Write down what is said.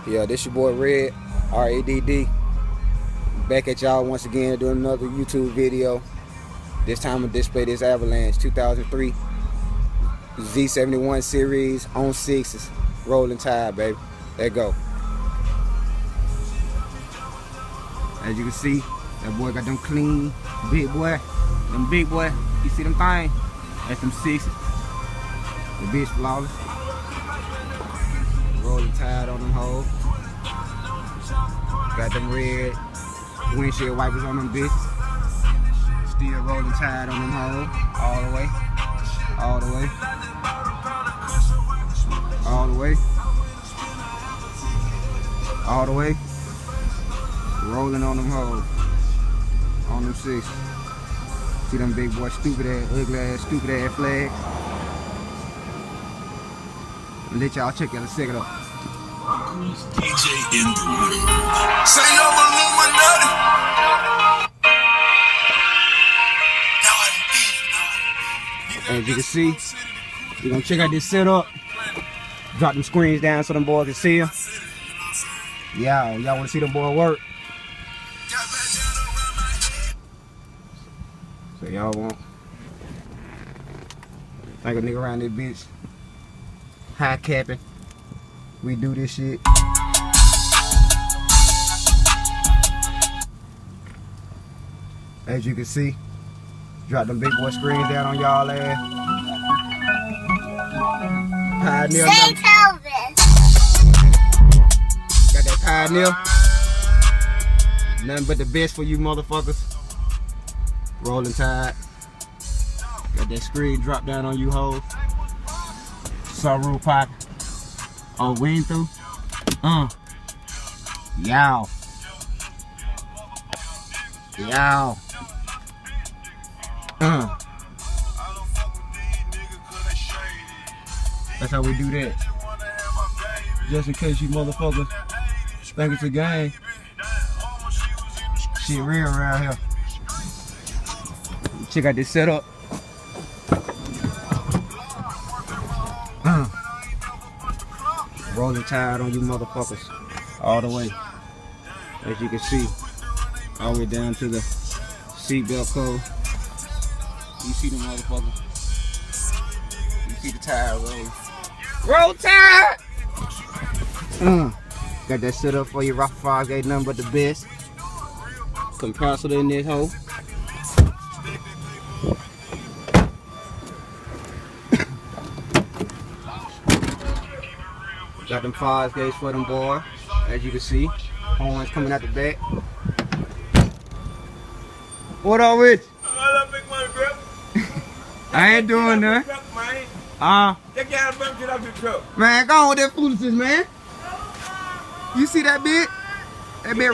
Yeah, this your boy Red, R-A-D-D. Back at y'all once again doing another YouTube video. This time I'm display this Avalanche 2003 Z71 series on 6's. Rolling tide, baby. There go. As you can see, that boy got them clean, big boy. Them big boy. You see them things? That's them 6's. The bitch flawless. Rolling tide on them hoes. Got them red windshield wipers on them bitches. Still rolling tide on them hoes. All the way. All the way. All the way. All the way. Rolling on them hoes. On them 6's. See them big boy stupid ass, ugly ass, stupid ass flags. Let y'all check out a second up. DJ in the room. Say no Illuminati. As you can see, we're gonna check out this setup. Drop them screens down so them boys can see them. Y'all wanna see them boys work? So y'all won't think a nigga around this bitch high capping. We do this shit. As you can see, drop them big boy screens down on y'all ass. Pioneer. Got that Pioneer. Nothing but the best for you motherfuckers. Rolling tide. Got that screen drop down on you hoes. Sunroof pocket. Oh, we ain't through? Yow. Yow. That's how we do that. Just in case you motherfuckers think it's a game. Shit real around here. Check out this setup. Rolling tide on you motherfuckers. All the way. As you can see. All the way down to the seatbelt cover. You see the motherfucker. You see the tire roll. Roll tide! Got that set up for you. Rockford Fosgate, nothing but the best. Compressor in this hole. Got them Fosgates for them boys. As you can see. Horns coming out the back. What up with you? I ain't doing that. Man, go on with that foolishness, man. You see that bit? That bit.